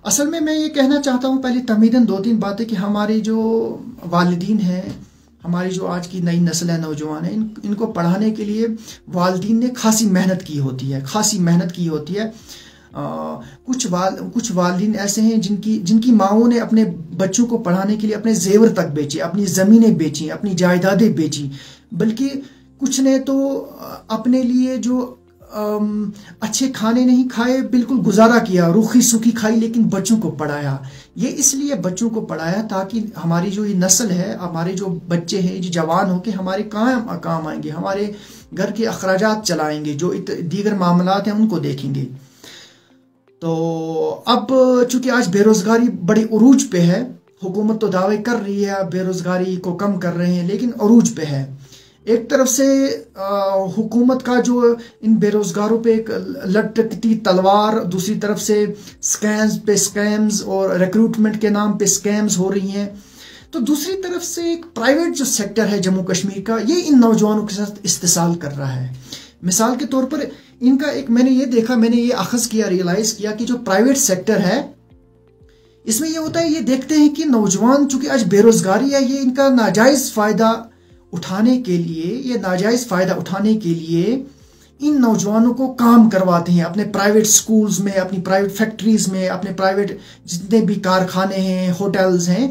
اصل میں یہ کہنا چاہتا ہوں پہلے تمہیداً 2-3 باتیں کہ ہمارے جو والدین ہیں، ہماری جو آج کی نئی نسل ہے، نوجوان ہیں، ان کو پڑھانے کے لیے والدین نے خاصی محنت کی ہوتی ہے. کچھ والدین ایسے ہیں جن کی ماؤں نے اپنے بچوں کو پڑھانے کے لیے اپنے زیور تک بیچے، اپنی زمینیں بیچیں، اپنی جائیدادیں بیچیں، بلکہ کچھ نے تو اپنے لیے جو اچھے کھانے نہیں کھائے، بالکل گزارا کیا، روکھی سوکھی کھائی، لیکن بچوں کو پڑھایا. یہ اس لیے بچوں کو پڑھایا تاکہ ہماری جو یہ نسل ہے، ہمارے جو بچے ہیں، جو جوان ہو کے ہمارے کام آئیں گے، ہمارے گھر کے اخراجات چلائیں گے، جو دیگر معاملات ہیں ان کو دیکھیں گے. تو اب چونکہ آج بے روزگاری بڑی عروج پہ ہے، حکومت تو دعوے کر رہی ہے بے روزگاری کو کم کر رہے ہیں، لیکن عروج پہ ہے. ایک طرف سے حکومت کا جو ان بے روزگاروں پہ ایک لٹکتی تلوار، دوسری طرف سے سکیمز اور ریکروٹمنٹ کے نام پہ سکیمز ہو رہی ہیں. تو دوسری طرف سے ایک پرائیویٹ جو سیکٹر ہے جموں کشمیر کا، یہ ان نوجوانوں کے ساتھ استحصال کر رہا ہے. مثال کے طور پر ان کا میں نے یہ اخذ کیا، ریئلائز کیا کہ جو پرائیویٹ سیکٹر ہے، اس میں یہ ہوتا ہے، یہ دیکھتے ہیں کہ نوجوان چونکہ آج بے روزگاری ہے، یہ ان کا ناجائز فائدہ اٹھانے کے لیے ان نوجوانوں کو کام کرواتے ہیں اپنے پرائیویٹ سکولز میں، اپنی پرائیویٹ فیکٹریز میں، اپنے پرائیویٹ جتنے بھی کارخانے ہیں، ہوٹلز ہیں.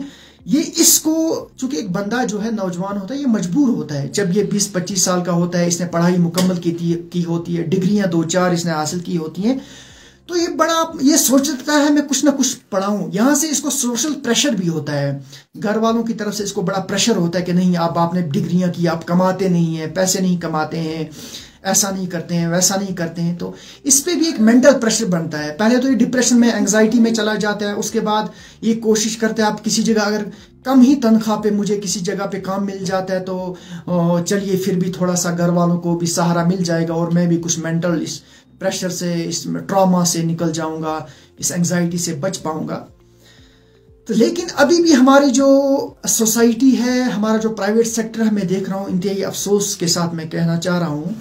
یہ اس کو چونکہ ایک بندہ جو ہے نوجوان ہوتا ہے، یہ مجبور ہوتا ہے جب یہ 20-25 سال کا ہوتا ہے، اس نے پڑھائی مکمل کی ہوتی ہے، ڈگریاں 2-4 اس نے حاصل کی ہوتی ہیں، تو یہ سوچتا ہے میں کچھ نہ کچھ پڑھاؤں. یہاں سے اس کو سوشل پریشر بھی ہوتا ہے، گھر والوں کی طرف سے اس کو بڑا پریشر ہوتا ہے کہ نہیں، آپ نے ڈگریاں کی، آپ کماتے نہیں ہیں، پیسے نہیں کماتے ہیں، ایسا نہیں کرتے ہیں، ویسا نہیں کرتے ہیں. تو اس پہ بھی ایک مینٹل پریشر بنتا ہے. پہلے تو یہ ڈپریشن میں، انگزائٹی میں چلا جاتا ہے، اس کے بعد یہ کوشش کرتا ہے آپ کسی جگہ اگر کم ہی تنخواہ پہ مجھے کسی جگہ پہ کام مل جاتا ہے تو چلیے پھر بھی تھوڑا سا گھر والوں کو بھی سہارا مل جائے گا اور میں بھی کچھ مینٹل اس پریشر سے، اس ٹراما سے نکل جاؤں گا، اس انگزائٹی سے بچ پاؤں گا. تو لیکن ابھی بھی ہماری جو سوسائٹی ہے، ہمارا جو پرائیویٹ سیکٹر ہے، میں دیکھ رہا ہوں، انتہائی افسوس کے ساتھ میں کہنا چاہ رہا ہوں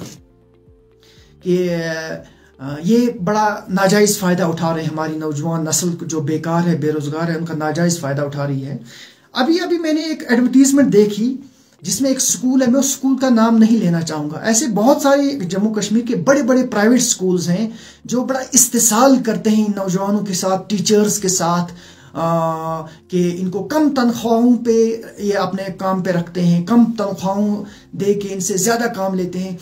کہ یہ بڑا ناجائز فائدہ اٹھا رہے ہیں. ہماری نوجوان نسل جو بیکار ہے، بے روزگار ہے، ان کا ناجائز فائدہ اٹھا رہی ہے. ابھی میں نے ایک ایڈورٹیزمنٹ دیکھی جس میں ایک سکول ہے، میں اس سکول کا نام نہیں لینا چاہوں گا. ایسے بہت سارے جموں کشمیر کے بڑے بڑے پرائیویٹ سکولز ہیں جو بڑا استحصال کرتے ہیں ان نوجوانوں کے ساتھ، ٹیچرز کے ساتھ، کہ ان کو کم تنخواہوں پہ یہ اپنے کام پہ رکھتے ہیں، کم تنخواہوں دے کے ان سے زیادہ کام لیتے ہیں.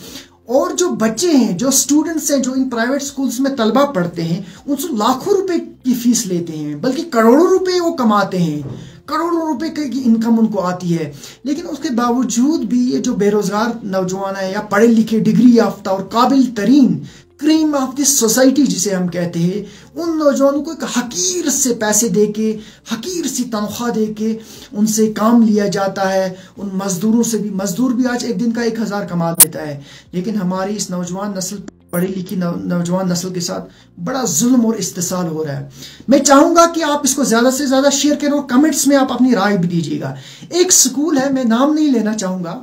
اور جو بچے ہیں، جو اسٹوڈنٹس ہیں، جو ان پرائیویٹ سکولز میں طلبہ پڑھتے ہیں، ان سے لاکھوں روپے کی فیس لیتے ہیں، بلکہ کروڑوں روپے وہ کماتے ہیں، کروڑوں روپے کی انکم ان کو آتی ہے. لیکن اس کے باوجود بھی یہ جو بے روزگار نوجوان ہیں، یا پڑھے لکھے ڈگری یافتہ اور قابل ترین کریم آف دی سوسائٹی جسے ہم کہتے ہیں، ان نوجوانوں کو ایک حقیر سے پیسے دے کے، حقیر سی تنخواہ دے کے ان سے کام لیا جاتا ہے. ان مزدوروں سے بھی، مزدور بھی آج ایک دن کا 1000 کما دیتا ہے. لیکن ہماری اس نوجوان نسل، پڑھی لکھی نوجوان نسل کے ساتھ بڑا ظلم اور استحصال ہو رہا ہے. میں چاہوں گا کہ آپ اس کو زیادہ سے زیادہ شیئر کریں اور کمنٹس میں آپ اپنی رائے بھی دیجیے گا. ایک سکول ہے، میں نام نہیں لینا چاہوں گا،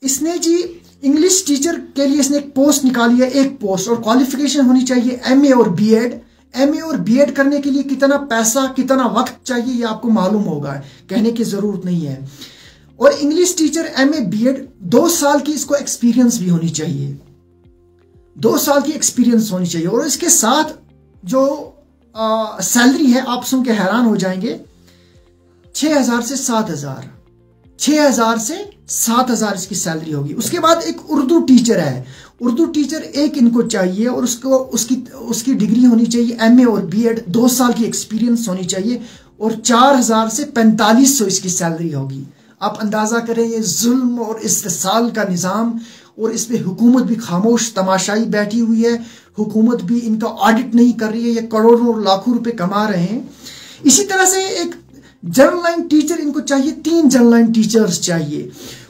اس نے جی انگلش ٹیچر کے لیے اس نے ایک پوسٹ نکالی ہے، ایک پوسٹ، اور کوالیفیکیشن ہونی چاہیے ایم اے اور بی ایڈ. ایم اے اور بی ایڈ کرنے کے لیے کتنا پیسہ، کتنا وقت چاہیے، یہ آپ کو معلوم ہوگا، کہنے کی ضرورت نہیں ہے. اور English teacher M A B Ed 2 سال کی اس کو ایکسپیرینس بھی ہونی چاہیے، 2 سال کی ایکسپیرینس ہونی چاہیے. اور اس کے ساتھ جو سیلری ہے، آپ سن کے حیران ہو جائیں گے، 6000 سے 7000، 6000 سے 7000 اس کی سیلری ہوگی. اس کے بعد ایک اردو ٹیچر ہے، اردو ٹیچر ایک ان کو چاہیے، اور اس کی ڈگری ہونی چاہیے ایم اے اور بی ایڈ، 2 سال کی ایکسپیرینس ہونی چاہیے، اور 4000 سے 4500 اس کی سیلری ہوگی. آپ اندازہ کریں یہ ظلم اور استحصال کا نظام، اور اس پہ حکومت بھی خاموش تماشائی بیٹھی ہوئی ہے. حکومت بھی ان کا آڈٹ نہیں کر رہی ہے، یہ کروڑوں اور لاکھوں روپے کما رہے ہیں. اسی طرح سے ایک جنرل لائن ٹیچر ان کو چاہیے، 3 جنرل لائن ٹیچرز چاہیے.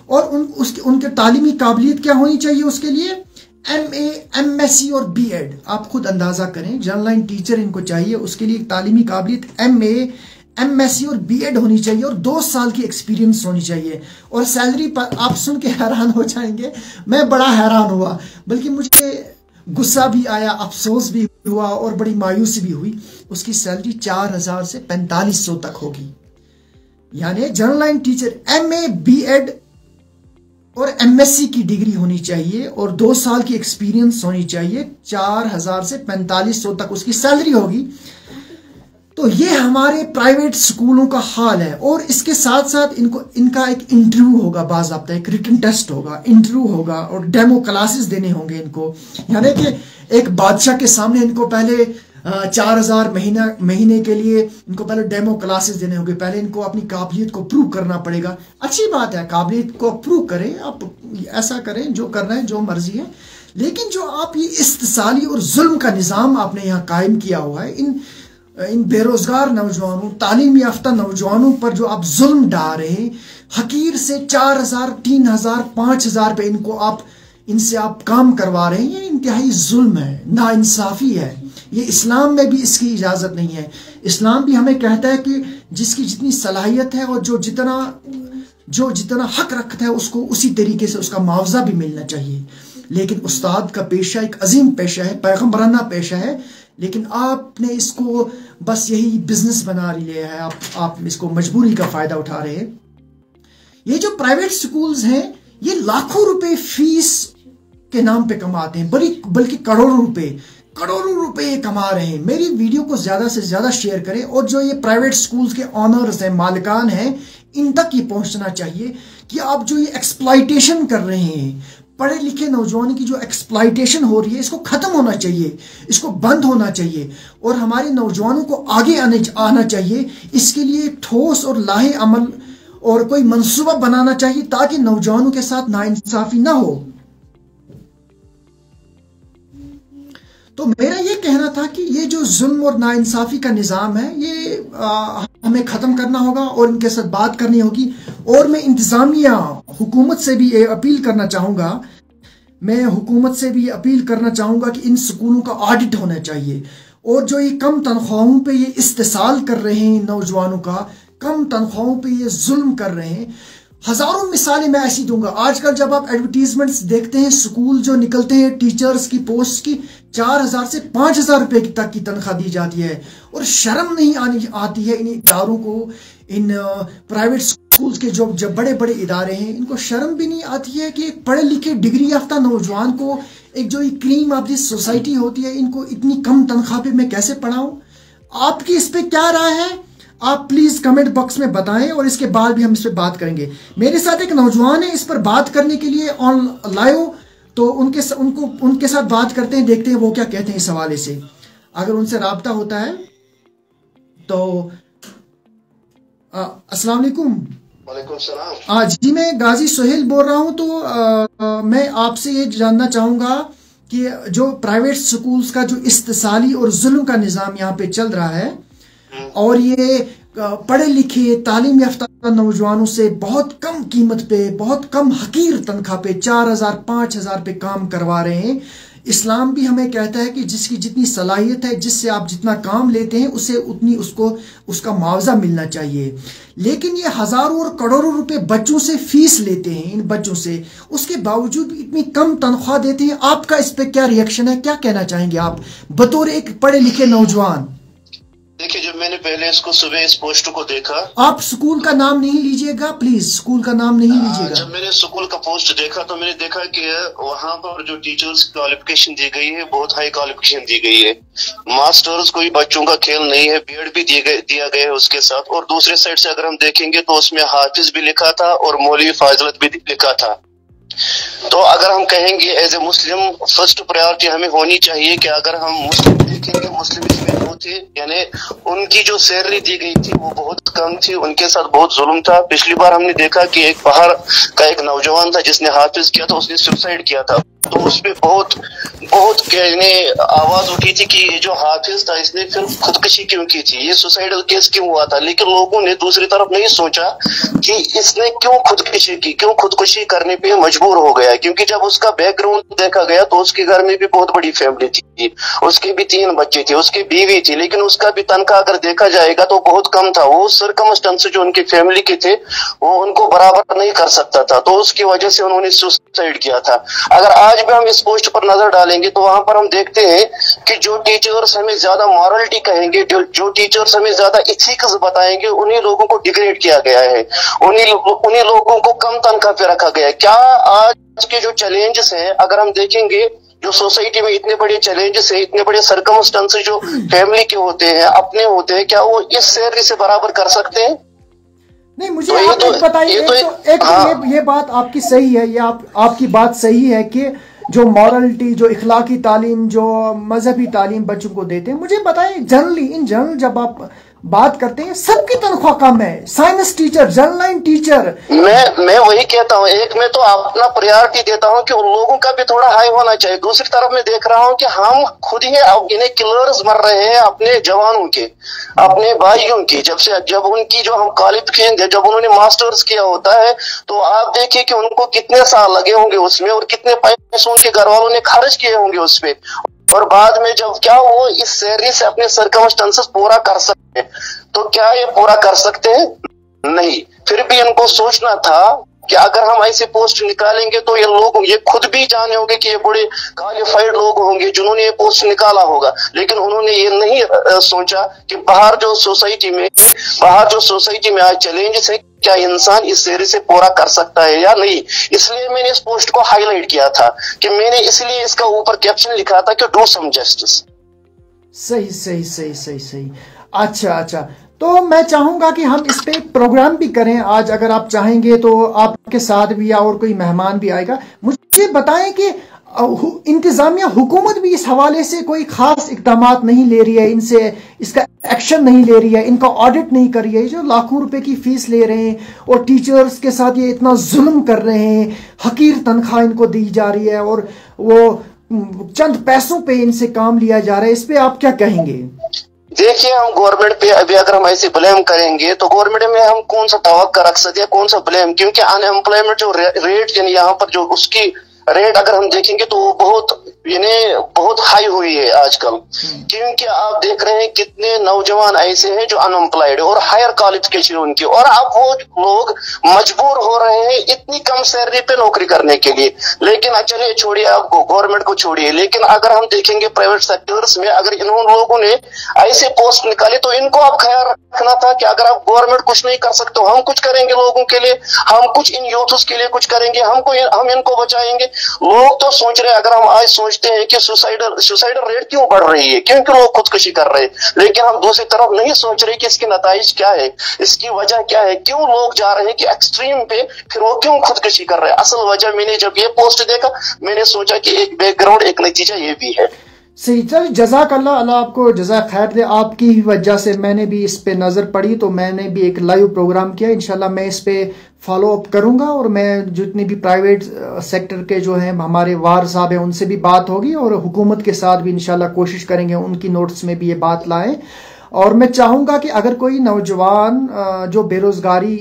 اور ان کے تعلیمی قابلیت کیا ہونی چاہیے اس کے لیے؟ ایم اے، ایم ایس سی اور بی ایڈ. آپ خود اندازہ کریں، جنرل لائن ٹیچر ان کو چاہیے، اس کے لیے تعلیمی قابلیت ایم اے، ایم ایس سی اور بی ایڈ ہونی چاہیے، اور 2 سال کی ایکسپیرینس ہونی چاہیے. اور سیلری پر آپ سن کے حیران ہو جائیں گے، میں بڑا حیران ہوا. بلکہ गुस्सा भी आया, अफसोस भी हुआ और बड़ी मायूसी भी हुई। उसकी सैलरी 4000 से 4500 तक होगी। यानी general line teacher MA BEd और MSc की डिग्री होनी चाहिए और 2 साल की एक्सपीरियंस होनी चाहिए। 4000 से 4500 तक उसकी सैलरी होगी। तो ये हमारे प्राइवेट स्कूलों का हाल है। और इसके साथ साथ इनका एक इंटरव्यू होगा, बाज़ाब्ता एक रिटन टेस्ट होगा, इंटरव्यू होगा और डेमो क्लासेस देने होंगे इनको। यानी कि एक बादशाह के सामने इनको पहले 4000 महीने के लिए इनको पहले डेमो क्लासेस देने होंगे। पहले इनको अपनी काबिलियत को प्रूव करना पड़ेगा। अच्छी बात है, काबिलियत को प्रूव करें, आप ऐसा करें जो करना है, जो मर्जी है। लेकिन जो आप ये इस्तिसाली और जुल्म का निज़ाम आपने यहाँ कायम किया हुआ है, इन बेरोजगार नौजवानों, तालीम याफ्ता नौजवानों पर जो आप जुल्म डाल रहे हैं, हकीर से 4000, 3000, 5000 पे इनसे आप काम करवा रहे हैं, ये इंतहाई जुल्म है, नाइंसाफी है। ये इस्लाम में भी इसकी इजाज़त नहीं है। इस्लाम भी हमें कहता है कि जिसकी जितनी सलाहियत है और जो जितना हक रखता है उसको उसी तरीके से उसका मुआवजा भी मिलना चाहिए। लेकिन उस्ताद का पेशा एक अजीम पेशा है, पैगम्बराना पेशा है, लेकिन आपने इसको बस यही बिजनेस बना लिया है। आप इसको मजबूरी का फायदा उठा रहे हैं। ये जो प्राइवेट स्कूल्स हैं, ये लाखों रुपए फीस के नाम पे कमाते हैं, बल्कि करोड़ों रुपए ये कमा रहे हैं। मेरी वीडियो को ज्यादा से ज्यादा शेयर करें और जो ये प्राइवेट स्कूल्स के ऑनर्स हैं, मालिकान हैं, इन तक ये पहुंचना चाहिए कि आप जो ये एक्सप्लॉइटेशन कर रहे हैं, पढ़े लिखे नौजवानों की जो एक्सप्लॉइटेशन हो रही है, इसको खत्म होना चाहिए, इसको बंद होना चाहिए और हमारे नौजवानों को आगे आना चाहिए। इसके लिए ठोस और लाहे अमल और कोई मंसूबा बनाना चाहिए ताकि नौजवानों के साथ नाइंसाफी ना हो। तो मेरा ये कहना था कि ये जो जुल्म और नाइंसाफी का निज़ाम है, ये हमें ख़त्म करना होगा और इनके साथ बात करनी होगी। और मैं इंतज़ामिया हुकूमत से भी अपील करना चाहूँगा, कि इन स्कूलों का ऑडिट होना चाहिए। और जो ये कम तनख्वाहों पे ये इस्तेसाल कर रहे हैं, नौजवानों का कम तनख्वाहों पे ये जुल्म कर रहे हैं, हजारों मिसालें मैं ऐसी दूंगा। आजकल जब आप एडवर्टीजमेंट्स देखते हैं, स्कूल जो निकलते हैं टीचर्स की पोस्ट की, 4000 से 5000 रुपए तक की तनख्वाह दी जाती है। और शर्म नहीं आती है इन इदारों को, इन प्राइवेट स्कूल्स के जो बड़े बड़े इदारे हैं, इनको शर्म भी नहीं आती है कि एक पढ़े लिखे डिग्री याफ्ता नौजवान को, एक जो क्रीम ऑफ दिस सोसाइटी होती है, इनको इतनी कम तनख्वाह पे मैं कैसे पढ़ाऊं। आपकी इस पे क्या राय है? आप प्लीज कमेंट बॉक्स में बताएं और इसके बाद भी हम इस पर बात करेंगे। मेरे साथ एक नौजवान है इस पर बात करने के लिए ऑन लाइव, तो उनके साथ बात करते हैं, देखते हैं वो क्या कहते हैं इस हवाले से। अगर उनसे राब्ता होता है तो अस्सलाम वालेकुम। वालेकुम सलाम। जी, मैं गाजी सोहेल बोल रहा हूं। तो मैं आपसे ये जानना चाहूंगा कि जो प्राइवेट स्कूल्स का जो इस्तिसाली और जुल्म का निज़ाम यहाँ पे चल रहा है, और ये पढ़े लिखे तालीम याफ्ता नौजवानों से बहुत कम कीमत पे, बहुत कम हकीर तनख्वाह पे 4000 5000 पे काम करवा रहे हैं। इस्लाम भी हमें कहता है कि जिसकी जितनी सलाहियत है, जिससे आप जितना काम लेते हैं, उसे उतनी उसका मुआवजा मिलना चाहिए। लेकिन ये हजारों और करोड़ों रुपए बच्चों से फीस लेते हैं, इन बच्चों से, उसके बावजूद इतनी कम तनख्वाह देते हैं। आपका इस पे क्या रिएक्शन है, क्या कहना चाहेंगे आप बतौर एक पढ़े लिखे नौजवान? देखिए, जब मैंने पहले इसको सुबह इस पोस्ट को देखा, आप स्कूल का नाम नहीं लीजिएगा प्लीज, स्कूल का नाम नहीं लीजिएगा। जब मैंने स्कूल का पोस्ट देखा तो मैंने देखा कि वहाँ पर जो टीचर्स क्वालिफिकेशन दी गई है, बहुत हाई क्वालिफिकेशन दी गई है। मास्टर्स कोई बच्चों का खेल नहीं है, बीएड भी दिया गया है उसके साथ। और दूसरे साइड से अगर हम देखेंगे तो उसमें हाफिज भी लिखा था और मौलवी फाजिलत भी लिखा था। तो अगर हम कहेंगे as a Muslim, first priority हमें होनी चाहिए कि अगर हम मुस्लिम देखेंगे, मुस्लिम इसमें दो थे, यानी उनकी जो सैलरी दी गई थी वो बहुत कम थी, उनके साथ बहुत जुल्म था। पिछली बार हमने देखा कि एक बाहर का एक नौजवान था जिसने हाफिज किया था, उसने सुसाइड किया था। तो उसपे बहुत आवाज उठी थी कि ये जो हाफिज था इसने फिर खुदकुशी क्यों की थी, ये सुसाइडल केस क्यों हुआ था। लेकिन लोगों ने दूसरी तरफ नहीं सोचा कि इसने क्यों खुदकुशी की, क्यों खुदकुशी करने पे मजबूर हो गया। क्योंकि जब उसका बैकग्राउंड देखा गया तो उसके घर में भी बहुत बड़ी फैमिली थी, उसके भी 3 बच्चे थे, उसकी बीवी थी, थी, लेकिन उसका भी तनख्वाह अगर देखा जाएगा तो बहुत कम था। वो सर्कमस्टेंस जो उनकी फैमिली के थे वो उनको बराबर नहीं कर सकता था, तो उसकी वजह से उन्होंने सुसाइड किया था। अगर आज भी हम इस पोस्ट पर नजर डालेंगे तो वहां पर हम देखते हैं कि जो टीचर्स हमें ज्यादा मॉरलिटी कहेंगे, जो टीचर्स हमें ज्यादा इथिक्स बताएंगे, उन्हीं लोगों को डिग्रेड किया गया है, उन्हीं लोगों को कम तनख्वाह पे रखा गया है। क्या आज के जो चैलेंजेस हैं अगर हम देखेंगे, जो सोसाइटी में इतने बड़े चैलेंजेस है, इतने बड़े सर्कमस्टेंसेस जो फैमिली के होते हैं, अपने होते हैं, क्या वो इस सैलरी से बराबर कर सकते हैं? नहीं, मुझे आप बताइए। ये बात आपकी सही है, ये आपकी बात सही है कि जो मॉरलिटी, जो इखलाकी तालीम, जो मजहबी तालीम बच्चों को देते हैं। मुझे बताइए जनरली, इन जनरल जब आप बात करते हैं सबकी तनख्वाह कम है, science teacher, general line teacher. मैं वही कहता हूँ, एक में तो अपना प्रायोरिटी देता हूँ कि उन लोगों का भी थोड़ा हाई होना चाहिए। दूसरी तरफ मैं देख रहा हूँ कि हम खुद ही इन्हें किलर्स मर रहे हैं अपने जवानों के, अपने भाइयों की। जब उनकी जो हम क्वालिफिकेशन थे, जब उन्होंने मास्टर्स किया होता है, तो आप देखिए कि उनको कितने साल लगे होंगे उसमें और कितने पैसे उनके घर वालों ने खर्च किए होंगे उस पे, और बाद में जब क्या वो इस सैलरी से अपने सर्कमस्टेंसेस पूरा कर सकते हैं, तो क्या ये पूरा कर सकते हैं? नहीं। फिर भी इनको सोचना था कि अगर हम ऐसे पोस्ट निकालेंगे तो ये खुद भी जाने होंगे कि ये बड़े क्वालिफाइड लोग होंगे जिन्होंने ये पोस्ट निकाला होगा, लेकिन उन्होंने ये नहीं सोचा कि बाहर जो सोसाइटी में आज चैलेंजेस है, क्या इंसान इस सैलरी से पूरा कर सकता है या नहीं। इसलिए मैंने इस पोस्ट को हाईलाइट किया था कि मैंने इसलिए इसका ऊपर कैप्शन लिखा था कि डू सम जस्टिस। सही। अच्छा, तो मैं चाहूंगा कि हम इस पे एक प्रोग्राम भी करें आज, अगर आप चाहेंगे तो आपके साथ भी या और कोई मेहमान भी आएगा। मुझे बताएं कि इंतजामिया, हुकूमत भी इस हवाले से कोई खास इकदामात नहीं ले रही है, इनसे इसका एक्शन नहीं ले रही है, इनका ऑडिट नहीं कर रही है। जो लाखों रुपए की फीस ले रहे हैं और टीचर्स के साथ ये इतना जुल्म कर रहे हैं, हकीर तनख्वाह इनको दी जा रही है और वो चंद पैसों पे इनसे काम लिया जा रहा है, इस पे आप क्या कहेंगे? देखिए, हम गवर्नमेंट पे अभी अगर हम ऐसे ब्लेम करेंगे तो गवर्नमेंट में हम कौन सा तवक्का रख सकते हैं, कौन सा ब्लेम, क्योंकि अनएम्प्लॉयमेंट जो रेट यानी यहाँ पर जो उसकी रेट अगर हम देखेंगे तो वो बहुत हाई हुई है आजकल। क्योंकि आप देख रहे हैं कितने नौजवान ऐसे हैं जो अनएम्प्लॉयड है और हायर क्वालिफिकेशन उनकी, और अब वो लोग मजबूर हो रहे हैं इतनी कम सैलरी पे नौकरी करने के लिए। लेकिन चलिए छोड़िए, आप गवर्नमेंट को छोड़िए, लेकिन अगर हम देखेंगे प्राइवेट सेक्टर्स में अगर इन लोगों ने ऐसे पोस्ट निकाले तो इनको अब ख्याल रखना था कि अगर आप गवर्नमेंट कुछ नहीं कर सकते, हम कुछ करेंगे लोगों के लिए, हम कुछ इन यूथ्स के लिए कुछ करेंगे, हम इनको बचाएंगे। लोग तो सोच रहे हैं, अगर हम आज सोचते हैं कि सुसाइडल रेट क्यों बढ़ रही है, क्योंकि लोग खुदकुशी कर रहे हैं, लेकिन हम दूसरी तरफ नहीं सोच रहे कि इसके नताइज क्या है, इसकी वजह क्या है, क्यों लोग जा रहे हैं कि एक्सट्रीम पे, फिर वो क्यों खुदकुशी कर रहे हैं। असल वजह मैंने जब ये पोस्ट देखा, मैंने सोचा कि एक बैकग्राउंड, एक नतीजा ये भी है। सही। चल, जज़ाक अल्लाह, अल्लाह आपको जज़ा खैर दे। आपकी ही वजह से मैंने भी इस पे नज़र पड़ी तो मैंने भी एक लाइव प्रोग्राम किया। इंशाल्लाह मैं इस पे फॉलो अप करूंगा और मैं जितनी भी प्राइवेट सेक्टर के जो हैं हमारे वार साहब हैं उनसे भी बात होगी और हुकूमत के साथ भी इंशाल्लाह कोशिश करेंगे उनकी नोट्स में भी ये बात लाएं। और मैं चाहूँगा कि अगर कोई नौजवान जो बेरोज़गारी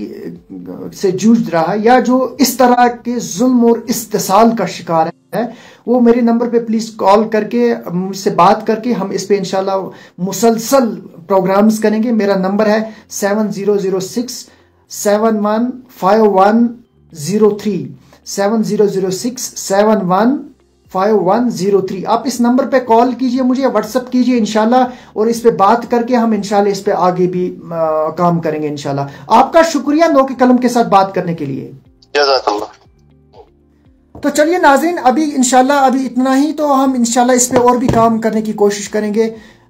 से जूझ रहा है या जो इस तरह के जुल्म और इस्तेसाल का शिकार है, वो मेरे नंबर पे प्लीज़ कॉल करके मुझसे बात करके हम इस पे इंशाल्लाह मुसलसल प्रोग्राम्स करेंगे। मेरा नंबर है 7006-715103, 7006-715103। आप इस नंबर पे कॉल कीजिए, मुझे व्हाट्सअप कीजिए इंशाल्लाह, और इस पे बात करके हम इंशाल्लाह इस पे आगे भी काम करेंगे इंशाल्लाह। आपका शुक्रिया नौके कलम के साथ बात करने के लिए। तो चलिए नाज़रीन, अभी इंशाल्लाह अभी इतना ही, तो हम इंशाल्लाह इस पे और भी काम करने की कोशिश करेंगे।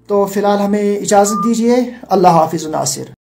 तो फिलहाल हमें इजाज़त दीजिए। अल्लाह हाफिज़ नासिर।